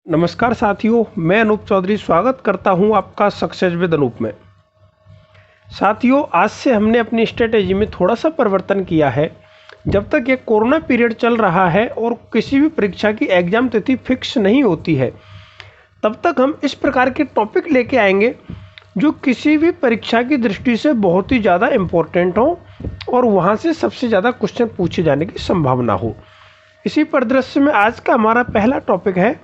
नमस्कार साथियों, मैं अनूप चौधरी स्वागत करता हूं आपका सक्सेस विद अनूप में। साथियों, आज से हमने अपनी स्ट्रेटेजी में थोड़ा सा परिवर्तन किया है। जब तक ये कोरोना पीरियड चल रहा है और किसी भी परीक्षा की एग्ज़ाम तिथि फिक्स नहीं होती है, तब तक हम इस प्रकार के टॉपिक लेके आएंगे जो किसी भी परीक्षा की दृष्टि से बहुत ही ज़्यादा इम्पोर्टेंट हो और वहाँ से सबसे ज़्यादा क्वेश्चन पूछे जाने की संभावना हो। इसी परिदृश्य में आज का हमारा पहला टॉपिक है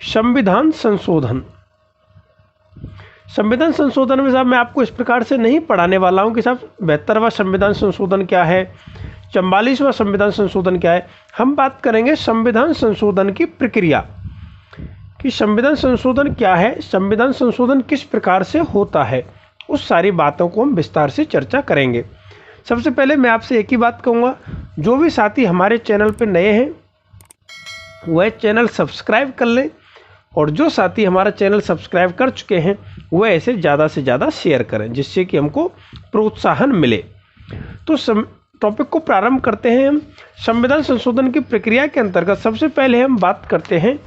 संविधान संशोधन। संविधान संशोधन में साहब मैं आपको इस प्रकार से नहीं पढ़ाने वाला हूं कि साहब 72वां संविधान संशोधन क्या है, 44वां संविधान संशोधन क्या है। हम बात करेंगे संविधान संशोधन की प्रक्रिया कि संविधान संशोधन क्या है, संविधान संशोधन किस प्रकार से होता है। उस सारी बातों को हम विस्तार से चर्चा करेंगे। सबसे पहले मैं आपसे एक ही बात कहूँगा, जो भी साथी हमारे चैनल पर नए हैं वह चैनल सब्सक्राइब कर लें और जो साथी हमारा चैनल सब्सक्राइब कर चुके हैं वह ऐसे ज़्यादा से ज़्यादा शेयर करें, जिससे कि हमको प्रोत्साहन मिले। तो टॉपिक को प्रारंभ करते हैं हम। संविधान संशोधन की प्रक्रिया के अंतर्गत सबसे पहले हम बात करते हैं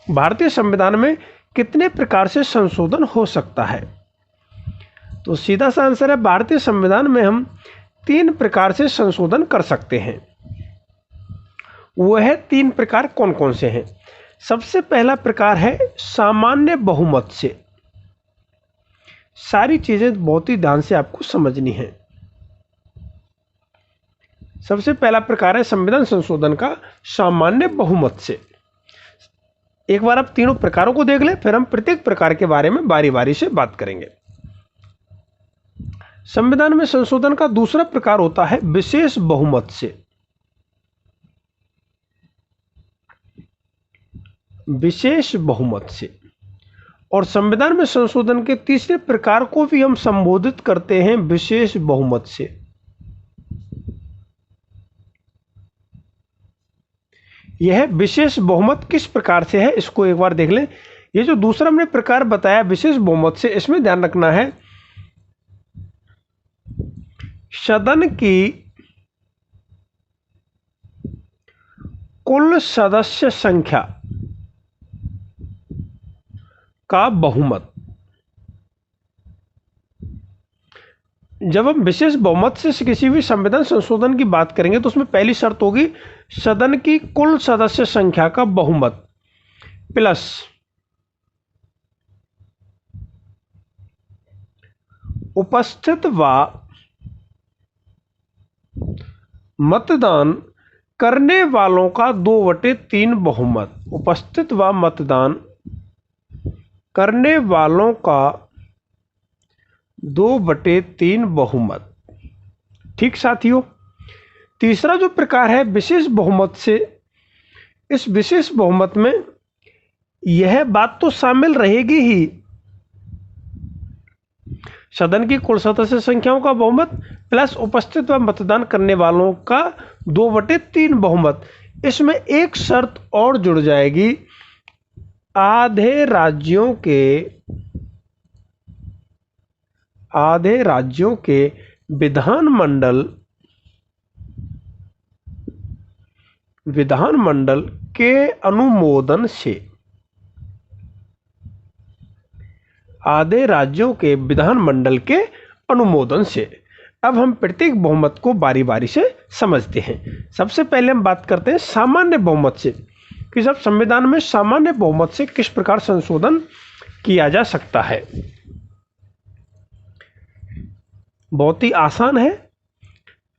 भारतीय संविधान में कितने प्रकार से संशोधन हो सकता है। तो सीधा सा आंसर है, भारतीय संविधान में हम 3 प्रकार से संशोधन कर सकते हैं। वह 3 प्रकार कौन कौन से हैं? सबसे पहला प्रकार है सामान्य बहुमत से। सारी चीजें बहुत ही ध्यान से आपको समझनी है। सबसे पहला प्रकार है संविधान संशोधन का सामान्य बहुमत से। एक बार आप तीनों प्रकारों को देख लें, फिर हम प्रत्येक प्रकार के बारे में बारी बारी से बात करेंगे। संविधान में संशोधन का दूसरा प्रकार होता है विशेष बहुमत से। विशेष बहुमत से। और संविधान में संशोधन के तीसरे प्रकार को भी हम संबोधित करते हैं विशेष बहुमत से। यह विशेष बहुमत किस प्रकार से है, इसको एक बार देख लें। ये जो दूसरा हमने प्रकार बताया विशेष बहुमत से, इसमें ध्यान रखना है सदन की कुल सदस्य संख्या का बहुमत। जब हम विशेष बहुमत से किसी भी संविधान संशोधन की बात करेंगे तो उसमें पहली शर्त होगी सदन की कुल सदस्य संख्या का बहुमत प्लस उपस्थित व मतदान करने वालों का 2/3 बहुमत। उपस्थित व मतदान करने वालों का 2/3 बहुमत। ठीक साथियों, तीसरा जो प्रकार है विशेष बहुमत से, इस विशेष बहुमत में यह बात तो शामिल रहेगी ही, सदन की कुल सदस्य संख्याओं का बहुमत प्लस उपस्थित व मतदान करने वालों का 2/3 बहुमत। इसमें एक शर्त और जुड़ जाएगी, आधे राज्यों के विधानमंडल के अनुमोदन से। आधे राज्यों के विधानमंडल के अनुमोदन से। अब हम प्रत्येक बहुमत को बारी बारी से समझते हैं। सबसे पहले हम बात करते हैं सामान्य बहुमत से कि सब संविधान में सामान्य बहुमत से किस प्रकार संशोधन किया जा सकता है। बहुत ही आसान है,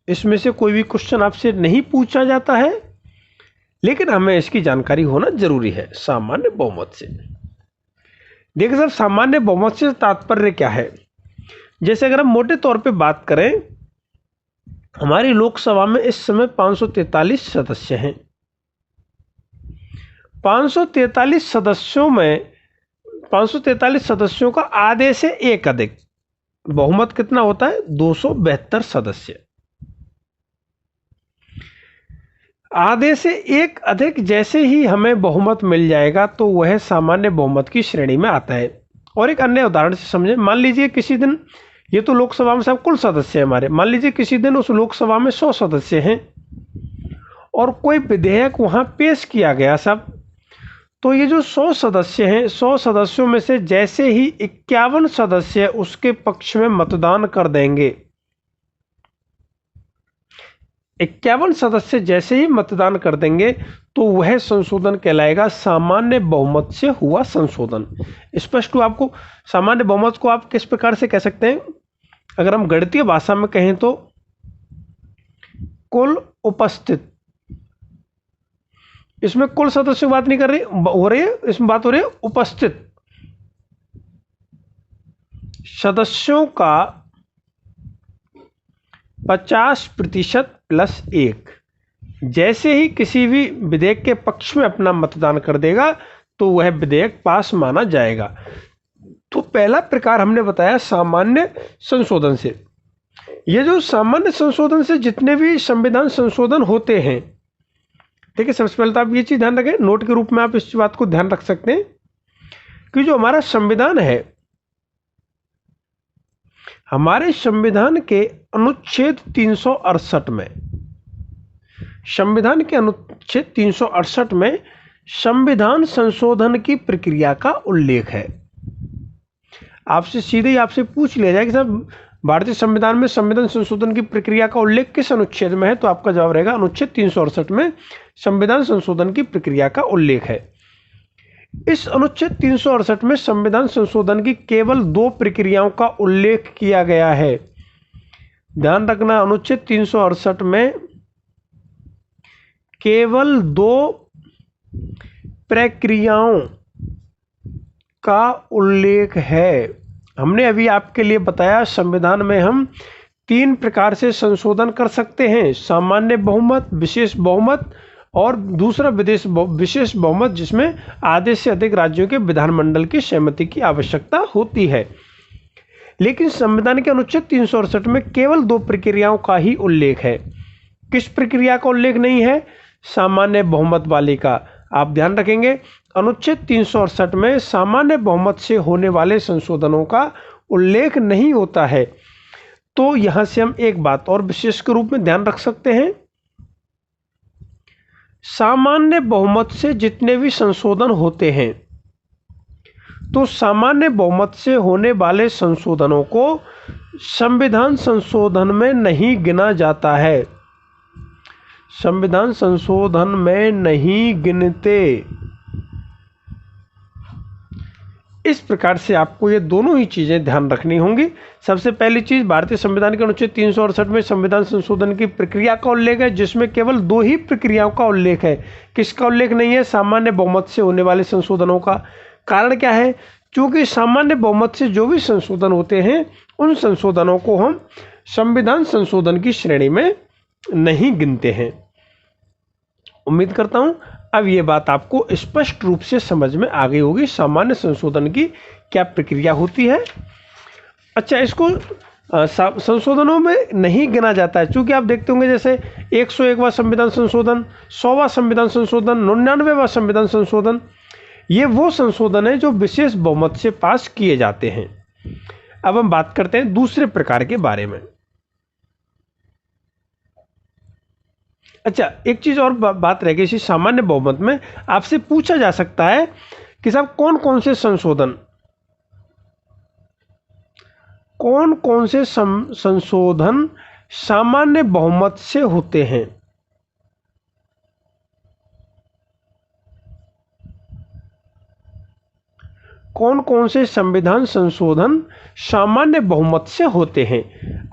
इसमें से कोई भी क्वेश्चन आपसे नहीं पूछा जाता है, लेकिन हमें इसकी जानकारी होना जरूरी है। सामान्य बहुमत से देखिए सर, सामान्य बहुमत से तात्पर्य क्या है। जैसे अगर हम मोटे तौर पे बात करें, हमारी लोकसभा में इस समय 543 सदस्य हैं। 543 सदस्यों में 543 सदस्यों का आधे से एक अधिक बहुमत कितना होता है? 272 सदस्य। आधे से एक अधिक जैसे ही हमें बहुमत मिल जाएगा तो वह सामान्य बहुमत की श्रेणी में आता है। और एक अन्य उदाहरण से समझें, मान लीजिए किसी दिन, ये तो लोकसभा में सब कुल सदस्य हैं हमारे, मान लीजिए किसी दिन उस लोकसभा में 100 सदस्य हैं और कोई विधेयक वहां पेश किया गया सब, तो ये जो 100 सदस्य हैं, 100 सदस्यों में से जैसे ही 51 सदस्य उसके पक्ष में मतदान कर देंगे, 51 सदस्य जैसे ही मतदान कर देंगे तो वह संशोधन कहलाएगा सामान्य बहुमत से हुआ संशोधन। स्पष्ट हुआ आपको? सामान्य बहुमत को आप किस प्रकार से कह सकते हैं? अगर हम गणितीय भाषा में कहें तो कुल उपस्थित, इसमें कुल सदस्यों की बात नहीं कर रही हो रही है, इसमें बात हो रही है उपस्थित सदस्यों का 50% प्लस 1। जैसे ही किसी भी विधेयक के पक्ष में अपना मतदान कर देगा तो वह विधेयक पास माना जाएगा। तो पहला प्रकार हमने बताया सामान्य संशोधन से। ये जो सामान्य संशोधन से जितने भी संविधान संशोधन होते हैं, ठीक है, सबसे पहले तो आप ये चीज ध्यान रखें, नोट के रूप में आप इस बात को ध्यान रख सकते हैं कि जो हमारा संविधान है, हमारे संविधान के अनुच्छेद 368 में, संविधान के अनुच्छेद 368 में संविधान संशोधन की प्रक्रिया का उल्लेख है। आपसे सीधे ही आपसे पूछ लिया जाए कि साहब भारतीय संविधान में संविधान संशोधन की प्रक्रिया का उल्लेख किस अनुच्छेद में है, तो आपका जवाब रहेगा अनुच्छेद 368 में संविधान संशोधन की प्रक्रिया का उल्लेख है। इस अनुच्छेद 368 में संविधान संशोधन की केवल 2 प्रक्रियाओं का उल्लेख किया गया है। ध्यान रखना, अनुच्छेद 368 में केवल 2 प्रक्रियाओं का उल्लेख है। हमने अभी आपके लिए बताया संविधान में हम 3 प्रकार से संशोधन कर सकते हैं, सामान्य बहुमत, विशेष बहुमत और दूसरा विशेष बहुमत, जिसमें आधे से अधिक राज्यों के विधानमंडल की सहमति की आवश्यकता होती है। लेकिन संविधान के अनुच्छेद 368 में केवल 2 प्रक्रियाओं का ही उल्लेख है। किस प्रक्रिया का उल्लेख नहीं है? सामान्य बहुमत वाली का। आप ध्यान रखेंगे, अनुच्छेद 368 में सामान्य बहुमत से होने वाले संशोधनों का उल्लेख नहीं होता है। तो यहां से हम एक बात और विशेष के रूप में ध्यान रख सकते हैं, सामान्य बहुमत से जितने भी संशोधन होते हैं, तो सामान्य बहुमत से होने वाले संशोधनों को संविधान संशोधन में नहीं गिना जाता है, संविधान संशोधन में नहीं गिनते। इस प्रकार से आपको ये दोनों ही चीजें ध्यान रखनी होंगी। सबसे पहली चीज, भारतीय संविधान के अनुच्छेद 368 में संविधान संशोधन की प्रक्रिया का उल्लेख है, जिसमें केवल 2 ही प्रक्रियाओं का उल्लेख है। किसका उल्लेख नहीं है? सामान्य बहुमत से होने वाले संशोधनों का। कारण क्या है? क्योंकि सामान्य बहुमत से जो भी संशोधन होते हैं, उन संशोधनों को हम संविधान संशोधन की श्रेणी में नहीं गिनते हैं। उम्मीद करता हूं अब ये बात आपको स्पष्ट रूप से समझ में आ गई होगी, सामान्य संशोधन की क्या प्रक्रिया होती है। अच्छा, इसको संशोधनों में नहीं गिना जाता है, क्योंकि आप देखते होंगे जैसे 101वां संविधान संशोधन, 100वां संविधान संशोधन, 99वां संविधान संशोधन, ये वो संशोधन है जो विशेष बहुमत से पास किए जाते हैं। अब हम बात करते हैं दूसरे प्रकार के बारे में। अच्छा, एक चीज और बात रह गई, इसी सामान्य बहुमत में आपसे पूछा जा सकता है कि साहब कौन कौन से संशोधन सामान्य बहुमत से होते हैं। कौन कौन से संविधान संशोधन सामान्य बहुमत से होते हैं?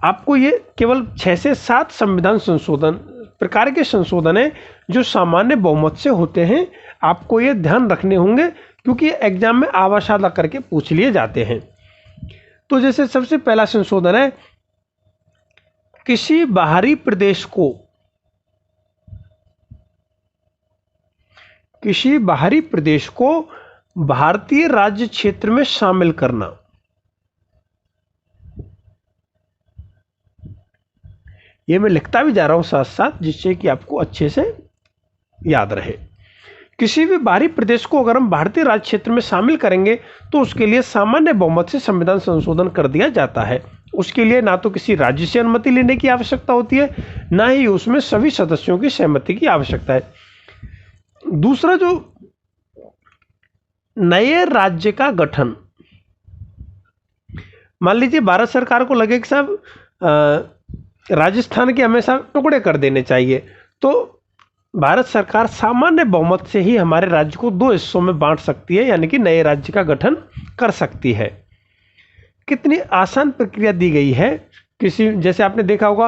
आपको ये केवल 6 से 7 संविधान संशोधन प्रकार के संशोधन है जो सामान्य बहुमत से होते हैं। आपको ये ध्यान रखने होंगे, क्योंकि एग्जाम में आवासादा करके पूछ लिए जाते हैं। तो जैसे सबसे पहला संशोधन है, किसी बाहरी प्रदेश को भारतीय राज्य क्षेत्र में शामिल करना। ये मैं लिखता भी जा रहा हूं साथ साथ, जिससे कि आपको अच्छे से याद रहे। किसी भी बाहरी प्रदेश को अगर हम भारतीय राज्य क्षेत्र में शामिल करेंगे तो उसके लिए सामान्य बहुमत से संविधान संशोधन कर दिया जाता है। उसके लिए ना तो किसी राज्य से अनुमति लेने की आवश्यकता होती है, ना ही उसमें सभी सदस्यों की सहमति की आवश्यकता है। दूसरा जो नए राज्य का गठन। मान लीजिए भारत सरकार को लगे कि साहब राजस्थान के हमेशा टुकड़े कर देने चाहिए, तो भारत सरकार सामान्य बहुमत से ही हमारे राज्य को 2 हिस्सों में बांट सकती है, यानी कि नए राज्य का गठन कर सकती है। कितनी आसान प्रक्रिया दी गई है। किसी, जैसे आपने देखा होगा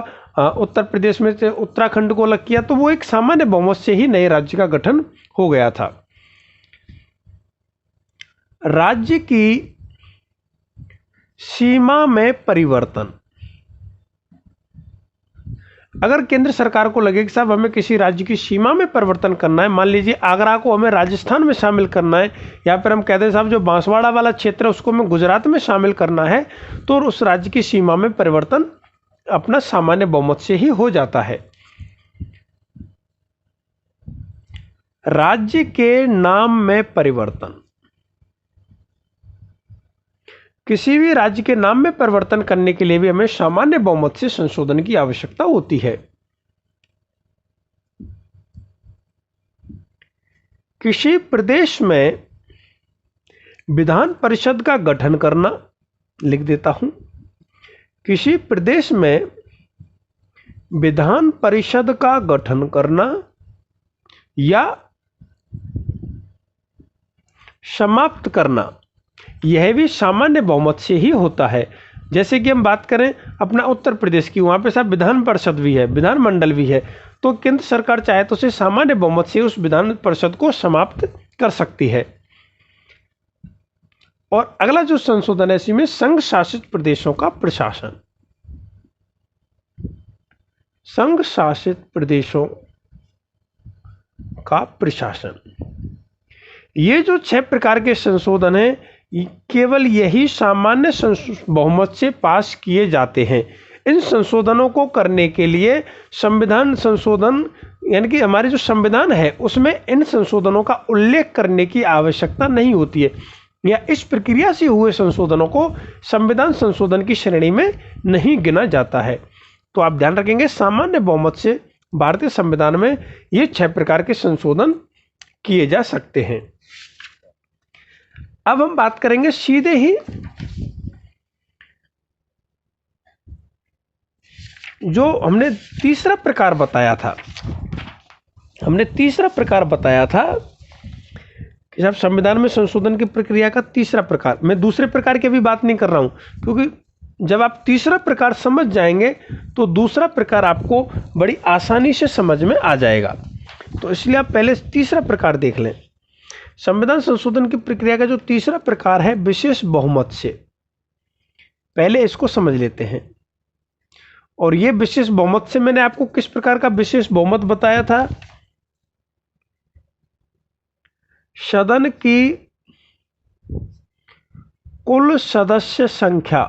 उत्तर प्रदेश में से उत्तराखंड को अलग किया, तो वो एक सामान्य बहुमत से ही नए राज्य का गठन हो गया था। राज्य की सीमा में परिवर्तन। अगर केंद्र सरकार को लगे कि साहब हमें किसी राज्य की सीमा में परिवर्तन करना है, मान लीजिए आगरा को हमें राजस्थान में शामिल करना है, या फिर हम कहते हैं साहब जो बांसवाड़ा वाला क्षेत्र है उसको हमें गुजरात में शामिल करना है, तो उस राज्य की सीमा में परिवर्तन अपना सामान्य बहुमत से ही हो जाता है। राज्य के नाम में परिवर्तन। किसी भी राज्य के नाम में परिवर्तन करने के लिए भी हमें सामान्य बहुमत से संशोधन की आवश्यकता होती है। किसी प्रदेश में विधान परिषद का गठन करना, लिख देता हूं, किसी प्रदेश में विधान परिषद का गठन करना या समाप्त करना, यह भी सामान्य बहुमत से ही होता है। जैसे कि हम बात करें अपना उत्तर प्रदेश की, वहां पे साहब विधान परिषद भी है, विधानमंडल भी है, तो केंद्र सरकार चाहे तो उसे सामान्य बहुमत से उस विधान परिषद को समाप्त कर सकती है। और अगला जो संशोधन है इसी में संघ शासित प्रदेशों का प्रशासन। संघ शासित प्रदेशों का प्रशासन, ये जो 6 प्रकार के संशोधन हैं, केवल यही सामान्य बहुमत से पास किए जाते हैं। इन संशोधनों को करने के लिए संविधान संशोधन, यानी कि हमारे जो संविधान है उसमें इन संशोधनों का उल्लेख करने की आवश्यकता नहीं होती है, या इस प्रक्रिया से हुए संशोधनों को संविधान संशोधन की श्रेणी में नहीं गिना जाता है। तो आप ध्यान रखेंगे सामान्य बहुमत से भारतीय संविधान में ये 6 प्रकार के संशोधन किए जा सकते हैं। अब हम बात करेंगे सीधे ही जो हमने तीसरा प्रकार बताया था। हमने तीसरा प्रकार बताया था कि जब संविधान में संशोधन की प्रक्रिया का तीसरा प्रकार, मैं दूसरे प्रकार की भी बात नहीं कर रहा हूं, क्योंकि जब आप तीसरा प्रकार समझ जाएंगे तो दूसरा प्रकार आपको बड़ी आसानी से समझ में आ जाएगा। तो इसलिए आप पहले तीसरा प्रकार देख लें। संविधान संशोधन की प्रक्रिया का जो तीसरा प्रकार है विशेष बहुमत से, पहले इसको समझ लेते हैं। और ये विशेष बहुमत से मैंने आपको किस प्रकार का विशेष बहुमत बताया था? सदन की कुल सदस्य संख्या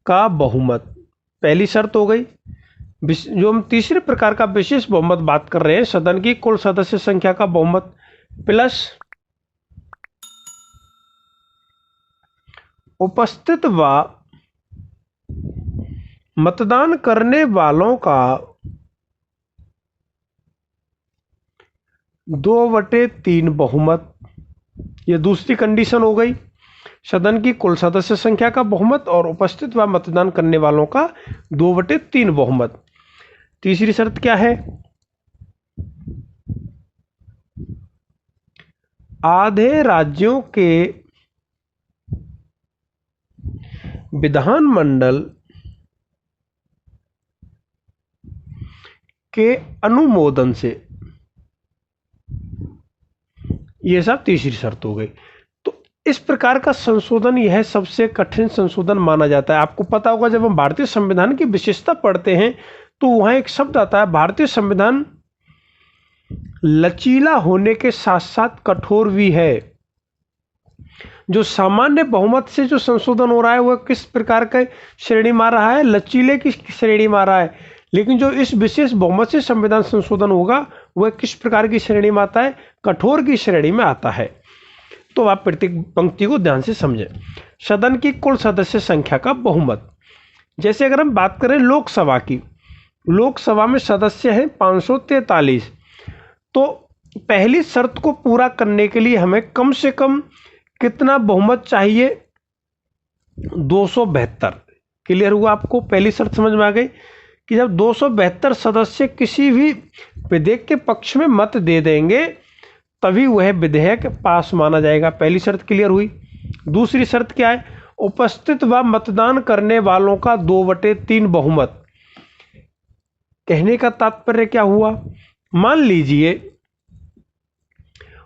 का बहुमत, पहली शर्त हो गई। जो हम तीसरे प्रकार का विशेष बहुमत बात कर रहे हैं, सदन की कुल सदस्य संख्या का बहुमत प्लस उपस्थित व मतदान करने वालों का 2/3 बहुमत, यह दूसरी कंडीशन हो गई। सदन की कुल सदस्य संख्या का बहुमत और उपस्थित व मतदान करने वालों का 2/3 बहुमत। तीसरी शर्त क्या है? आधे राज्यों के विधानमंडल के अनुमोदन से, यह सब तीसरी शर्त हो गई। तो इस प्रकार का संशोधन यह सबसे कठिन संशोधन माना जाता है। आपको पता होगा जब हम भारतीय संविधान की विशेषता पढ़ते हैं तो वहां एक शब्द आता है, भारतीय संविधान लचीला होने के साथ साथ कठोर भी है। जो सामान्य बहुमत से जो संशोधन हो रहा है वह किस प्रकार का श्रेणी में आ रहा है? लचीले की श्रेणी में आ रहा है। लेकिन जो इस विशेष बहुमत से संविधान संशोधन होगा वह किस प्रकार की श्रेणी में आता है? कठोर की श्रेणी में आता है। तो आप प्रत्येक पंक्ति को ध्यान से समझें। सदन की कुल सदस्य संख्या का बहुमत, जैसे अगर हम बात करें लोकसभा की, लोकसभा में सदस्य हैं 543, तो पहली शर्त को पूरा करने के लिए हमें कम से कम कितना बहुमत चाहिए? 272। क्लियर हुआ आपको? पहली शर्त समझ में आ गई कि जब 272 सदस्य किसी भी विधेयक के पक्ष में मत दे देंगे तभी वह विधेयक पास माना जाएगा। पहली शर्त क्लियर हुई। दूसरी शर्त क्या है? उपस्थित व मतदान करने वालों का 2/3 बहुमत। कहने का तात्पर्य क्या हुआ? मान लीजिए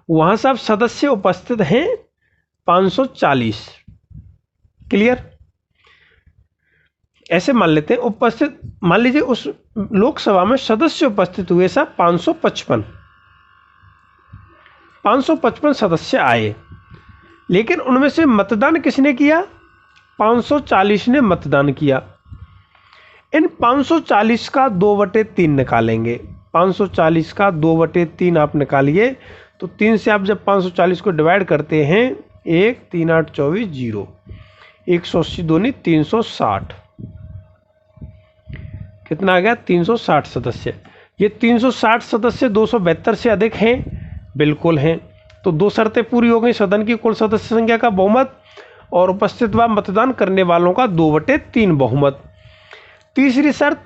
वहां सब सदस्य उपस्थित हैं 540। क्लियर? ऐसे मान लेते हैं उपस्थित, मान लीजिए उस लोकसभा में सदस्य उपस्थित हुए सब 555 सदस्य आए, लेकिन उनमें से मतदान किसने किया? 540 ने मतदान किया। इन 540 का 2/3 निकालेंगे। 540 का 2/3 आप निकालिए तो 3 से आप जब 540 को डिवाइड करते हैं, 1 3 8 24 0, 180 दूनी 360, कितना आ गया? 360 सदस्य। ये 360 सदस्य 272 से अधिक हैं? बिल्कुल हैं। तो दो शर्तें पूरी हो गई, सदन की कुल सदस्य संख्या का बहुमत और उपस्थित व मतदान करने वालों का 2/3 बहुमत। तीसरी शर्त,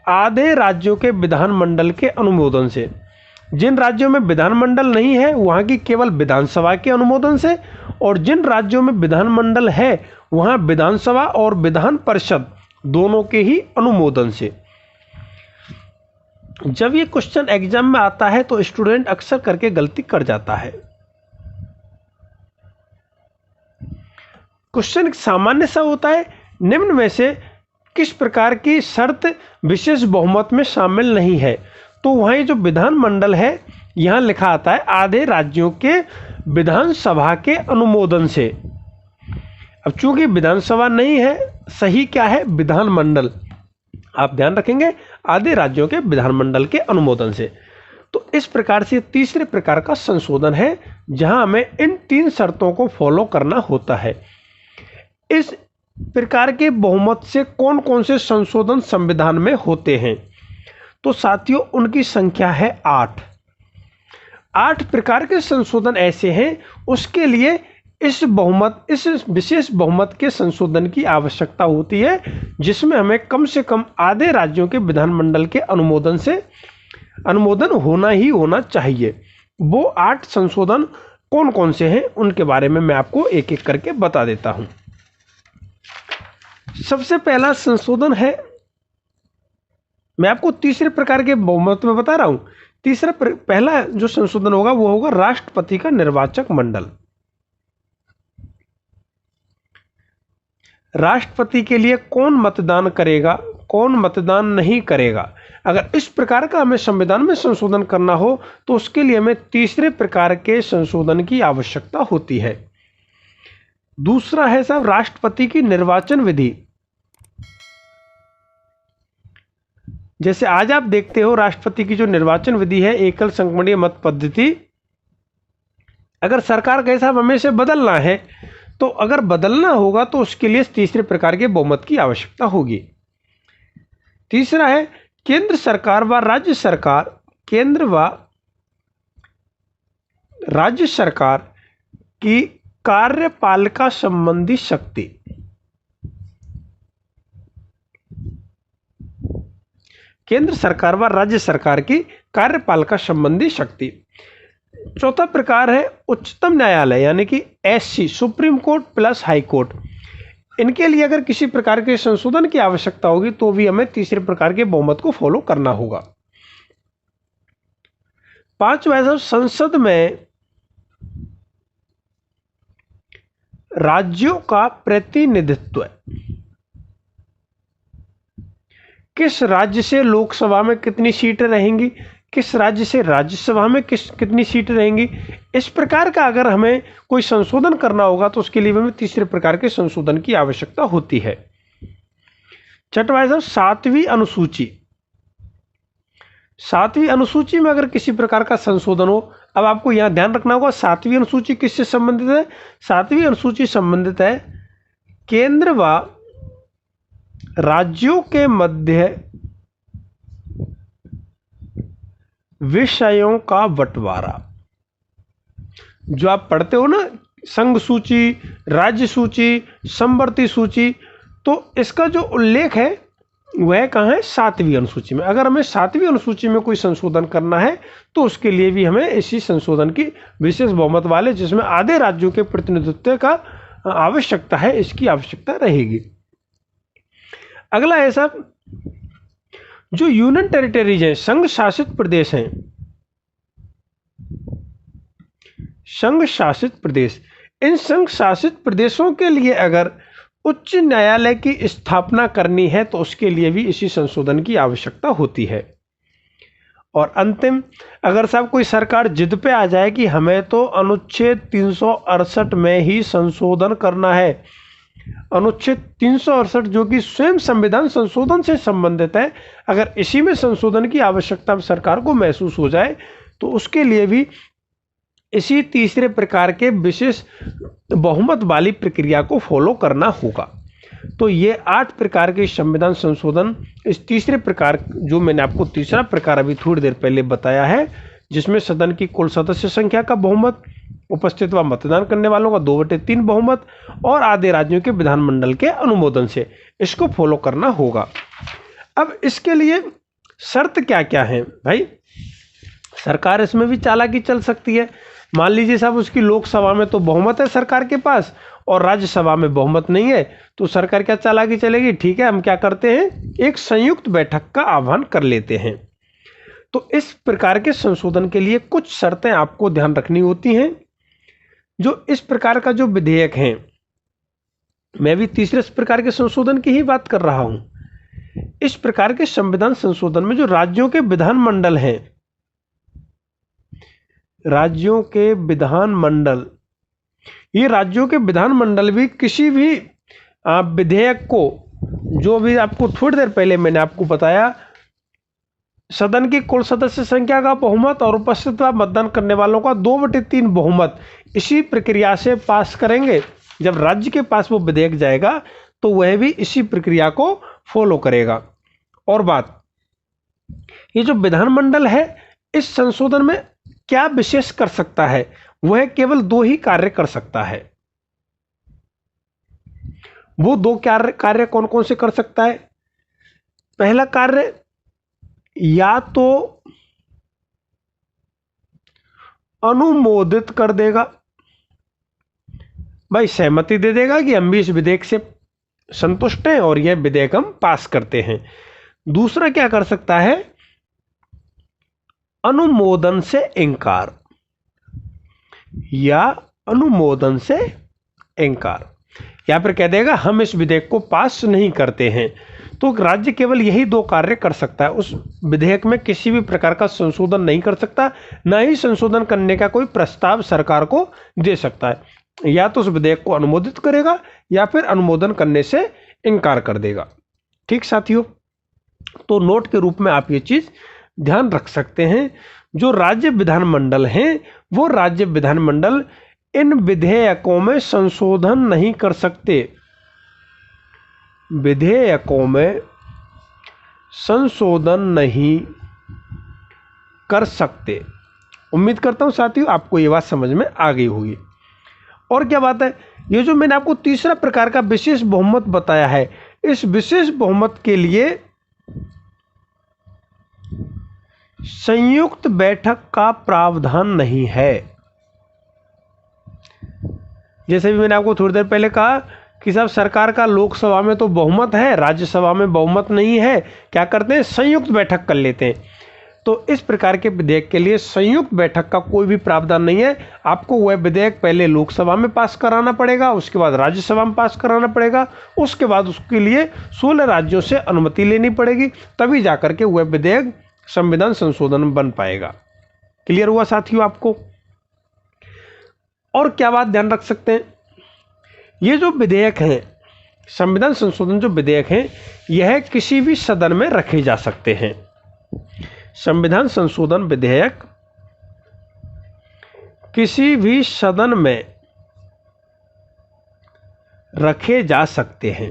आधे राज्यों के विधानमंडल के अनुमोदन से। जिन राज्यों में विधानमंडल नहीं है वहां की केवल विधानसभा के अनुमोदन से, और जिन राज्यों में विधानमंडल है वहां विधानसभा और विधान परिषद दोनों के ही अनुमोदन से। जब ये क्वेश्चन एग्जाम में आता है तो स्टूडेंट अक्सर करके गलती कर जाता है। क्वेश्चन सामान्य सा होता है, निम्न में से किस प्रकार की शर्त विशेष बहुमत में शामिल नहीं है? तो वहीं जो विधानमंडल है यहां लिखा आता है आधे राज्यों के विधानसभा के अनुमोदन से। अब चूंकि विधानसभा नहीं है, सही क्या है? विधानमंडल। आप ध्यान रखेंगे आधे राज्यों के विधानमंडल के अनुमोदन से। तो इस प्रकार से तीसरे प्रकार का संशोधन है जहां हमें इन 3 शर्तों को फॉलो करना होता है। इस प्रकार के बहुमत से कौन कौन से संशोधन संविधान में होते हैं? तो साथियों उनकी संख्या है 8। 8 प्रकार के संशोधन ऐसे हैं, उसके लिए इस विशेष बहुमत के संशोधन की आवश्यकता होती है, जिसमें हमें कम से कम आधे राज्यों के विधानमंडल के अनुमोदन होना ही होना चाहिए। वो 8 संशोधन कौन कौन से हैं उनके बारे में मैं आपको एक एक करके बता देता हूं। सबसे पहला संशोधन है, मैं आपको तीसरे प्रकार के बहुमत में बता रहा हूं। पहला जो संशोधन होगा वो होगा राष्ट्रपति का निर्वाचक मंडल। राष्ट्रपति के लिए कौन मतदान करेगा, कौन मतदान नहीं करेगा, अगर इस प्रकार का हमें संविधान में संशोधन करना हो तो उसके लिए हमें तीसरे प्रकार के संशोधन की आवश्यकता होती है। दूसरा है साहब राष्ट्रपति की निर्वाचन विधि। जैसे आज आप देखते हो राष्ट्रपति की जो निर्वाचन विधि है, एकल संगमणीय मत पद्धति, अगर सरकार कहे साहब हमें इसे बदलना है, तो अगर बदलना होगा तो उसके लिए तीसरे प्रकार के बहुमत की आवश्यकता होगी। तीसरा है केंद्र सरकार व राज्य सरकार, केंद्र व राज्य सरकार की कार्यपालिका संबंधी शक्ति। केंद्र सरकार व राज्य सरकार की कार्यपालिका संबंधी शक्ति। चौथा प्रकार है उच्चतम न्यायालय यानी कि SC, supreme court plus high court. इनके लिए अगर किसी प्रकार के संशोधन की आवश्यकता होगी तो भी हमें तीसरे प्रकार के बहुमत को फॉलो करना होगा। पांचवा है संसद में राज्यों का प्रतिनिधित्व। किस राज्य से लोकसभा में कितनी सीटें रहेंगी, किस राज्य से राज्यसभा में कितनी सीटें रहेंगी, इस प्रकार का अगर हमें कोई संशोधन करना होगा तो उसके लिए हमें तीसरे प्रकार के संशोधन की आवश्यकता होती है। छठवां है 7वीं अनुसूची। 7वीं अनुसूची में अगर किसी प्रकार का संशोधन हो, अब आपको यहां ध्यान रखना होगा 7वीं अनुसूची किससे संबंधित है? 7वीं अनुसूची संबंधित है केंद्र व राज्यों के मध्य विषयों का बंटवारा। जो आप पढ़ते हो ना, संघ सूची, राज्य सूची, समवर्ती सूची, तो इसका जो उल्लेख है वह कहाँ है? 7वीं अनुसूची में। अगर हमें 7वीं अनुसूची में कोई संशोधन करना है तो उसके लिए भी हमें इसी संशोधन की विशेष बहुमत वाले, जिसमें आधे राज्यों के प्रतिनिधित्व का आवश्यकता है, इसकी आवश्यकता रहेगी। अगला है साहब, जो यूनियन टेरिटरीज हैं, संघ शासित प्रदेश हैं, संघ शासित प्रदेश, इन संघ शासित प्रदेशों के लिए अगर उच्च न्यायालय की स्थापना करनी है तो उसके लिए भी इसी संशोधन की आवश्यकता होती है। और अंतिम, अगर साहब कोई सरकार जिद पे आ जाए कि हमें तो अनुच्छेद 368 में ही संशोधन करना है, अनुच्छेद 368 जो कि स्वयं संविधान संशोधन से संबंधित है, अगर इसी में संशोधन की आवश्यकता सरकार को महसूस हो जाए तो उसके लिए भी इसी तीसरे प्रकार के विशेष बहुमत वाली प्रक्रिया को फॉलो करना होगा। तो ये 8 प्रकार के संविधान संशोधन, इस तीसरे प्रकार जो मैंने आपको तीसरा प्रकार अभी थोड़ी देर पहले बताया है, जिसमें सदन की कुल सदस्य संख्या का बहुमत, उपस्थित व मतदान करने वालों का 2/3 बहुमत और आधे राज्यों के विधानमंडल के अनुमोदन से, इसको फॉलो करना होगा। अब इसके लिए शर्त क्या क्या है भाई? सरकार इसमें भी चालाकी चल सकती है। मान लीजिए साहब उसकी लोकसभा में तो बहुमत है सरकार के पास और राज्यसभा में बहुमत नहीं है, तो सरकार क्या चालाकी चलेगी? ठीक है, हम क्या करते हैं, एक संयुक्त बैठक का आह्वान कर लेते हैं। तो इस प्रकार के संशोधन के लिए कुछ शर्तें आपको ध्यान रखनी होती हैं। जो इस प्रकार का जो विधेयक है, मैं भी तीसरे प्रकार के संशोधन की ही बात कर रहा हूं। इस प्रकार के संविधान संशोधन में जो राज्यों के विधानमंडल हैं, राज्यों के विधानमंडल, ये राज्यों के विधानमंडल भी किसी भी विधेयक को, जो भी आपको थोड़ी देर पहले मैंने आपको बताया, सदन की कुल सदस्य संख्या का बहुमत और उपस्थित व मतदान करने वालों का 2/3 बहुमत, इसी प्रक्रिया से पास करेंगे। जब राज्य के पास वो विधेयक जाएगा तो वह भी इसी प्रक्रिया को फॉलो करेगा। और बात, ये जो विधानमंडल है, इस संशोधन में क्या विशेष कर सकता है? वह केवल 2 ही कार्य कर सकता है। वो 2 कार्य कौन कौन से कर सकता है? पहला कार्य, या तो अनुमोदित कर देगा, भाई सहमति दे देगा कि हम भी इस विधेयक से संतुष्ट हैं और यह विधेयक हम पास करते हैं। दूसरा क्या कर सकता है? अनुमोदन से इनकार, या अनुमोदन से इनकार, या फिर कह देगा हम इस विधेयक को पास नहीं करते हैं। तो राज्य केवल यही 2 कार्य कर सकता है, उस विधेयक में किसी भी प्रकार का संशोधन नहीं कर सकता, ना ही संशोधन करने का कोई प्रस्ताव सरकार को दे सकता है। या तो उस विधेयक को अनुमोदित करेगा या फिर अनुमोदन करने से इनकार कर देगा। ठीक साथियों, तो नोट के रूप में आप ये चीज ध्यान रख सकते हैं। जो राज्य विधानमंडल हैं, वो राज्य विधानमंडल इन विधेयकों में संशोधन नहीं कर सकते, विधेयकों में संशोधन नहीं कर सकते। उम्मीद करता हूं साथियों आपको ये बात समझ में आ गई होगी। और क्या बात है, ये जो मैंने आपको तीसरा प्रकार का विशेष बहुमत बताया है, इस विशेष बहुमत के लिए संयुक्त बैठक का प्रावधान नहीं है। जैसे भी मैंने आपको थोड़ी देर पहले कहा कि साहब सरकार का लोकसभा में तो बहुमत है, राज्यसभा में बहुमत नहीं है, क्या करते हैं, संयुक्त बैठक कर लेते हैं। तो इस प्रकार के विधेयक के लिए संयुक्त बैठक का कोई भी प्रावधान नहीं है। आपको वह विधेयक पहले लोकसभा में पास कराना पड़ेगा, उसके बाद राज्यसभा में पास कराना पड़ेगा, उसके बाद उसके लिए 16 राज्यों से अनुमति लेनी पड़ेगी, तभी जाकर के वह विधेयक संविधान संशोधन बन पाएगा। क्लियर हुआ साथियों आपको? और क्या बात ध्यान रख सकते हैं, ये जो विधेयक हैं, संविधान संशोधन जो विधेयक हैं, यह किसी भी सदन में रखे जा सकते हैं। संविधान संशोधन विधेयक किसी भी सदन में रखे जा सकते हैं।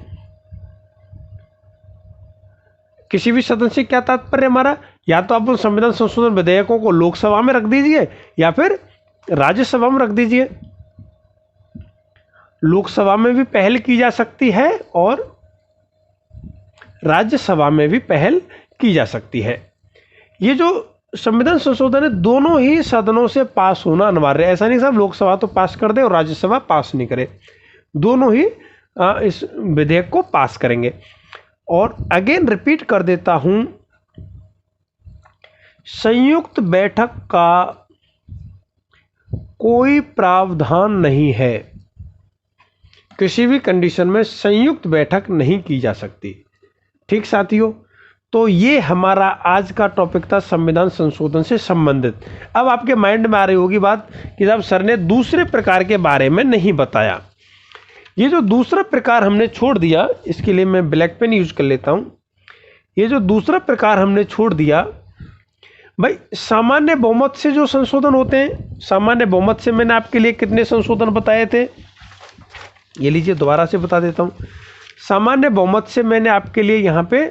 किसी भी सदन से क्या तात्पर्य हमारा, या तो आप उन संविधान संशोधन विधेयकों को लोकसभा में रख दीजिए या फिर राज्यसभा में रख दीजिए। लोकसभा में भी पहल की जा सकती है और राज्यसभा में भी पहल की जा सकती है। ये जो संविधान संशोधन है दोनों ही सदनों से पास होना अनिवार्य है। ऐसा नहीं साहब लोकसभा तो पास कर दे और राज्यसभा पास नहीं करे, दोनों ही इस विधेयक को पास करेंगे। और अगेन रिपीट कर देता हूं, संयुक्त बैठक का कोई प्रावधान नहीं है, किसी भी कंडीशन में संयुक्त बैठक नहीं की जा सकती। ठीक साथियों, तो ये हमारा आज का टॉपिक था संविधान संशोधन से संबंधित। अब आपके माइंड में आ रही होगी बात कि साहब सर ने दूसरे प्रकार के बारे में नहीं बताया। ये जो दूसरा प्रकार हमने छोड़ दिया, इसके लिए मैं ब्लैक पेन यूज कर लेता हूं। ये जो दूसरा प्रकार हमने छोड़ दिया भाई, सामान्य बहुमत से जो संशोधन होते हैं, सामान्य बहुमत से मैंने आपके लिए कितने संशोधन बताए थे, ये लीजिए दोबारा से बता देता हूं। सामान्य बहुमत से मैंने आपके लिए यहां पे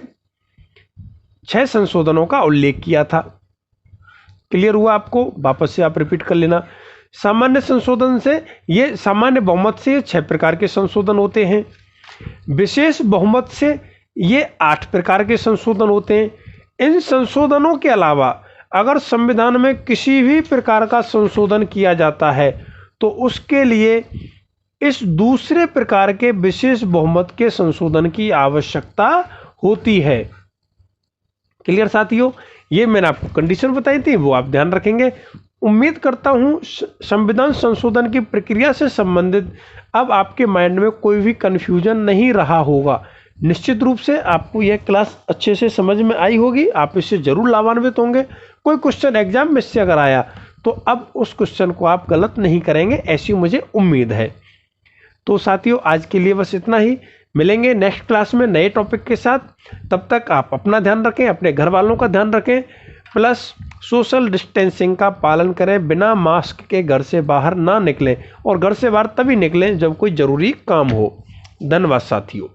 6 संशोधनों का उल्लेख किया था। क्लियर हुआ आपको? वापस से आप रिपीट कर लेना। सामान्य संशोधन से ये सामान्य बहुमत से 6 प्रकार के संशोधन होते हैं। विशेष बहुमत से ये 8 प्रकार के संशोधन होते हैं। इन संशोधनों के अलावा अगर संविधान में किसी भी प्रकार का संशोधन किया जाता है तो उसके लिए इस दूसरे प्रकार के विशेष बहुमत के संशोधन की आवश्यकता होती है। क्लियर साथियों? ये मैंने आपको कंडीशन बताई थी, वो आप ध्यान रखेंगे। उम्मीद करता हूं संविधान संशोधन की प्रक्रिया से संबंधित अब आपके माइंड में कोई भी कंफ्यूजन नहीं रहा होगा। निश्चित रूप से आपको यह क्लास अच्छे से समझ में आई होगी, आप इससे जरूर लाभान्वित होंगे। कोई क्वेश्चन एग्जाम में से अगर आया तो अब उस क्वेश्चन को आप गलत नहीं करेंगे, ऐसी मुझे उम्मीद है। तो साथियों आज के लिए बस इतना ही, मिलेंगे नेक्स्ट क्लास में नए टॉपिक के साथ। तब तक आप अपना ध्यान रखें, अपने घर वालों का ध्यान रखें, प्लस सोशल डिस्टेंसिंग का पालन करें, बिना मास्क के घर से बाहर ना निकलें और घर से बाहर तभी निकलें जब कोई ज़रूरी काम हो। धन्यवाद साथियों।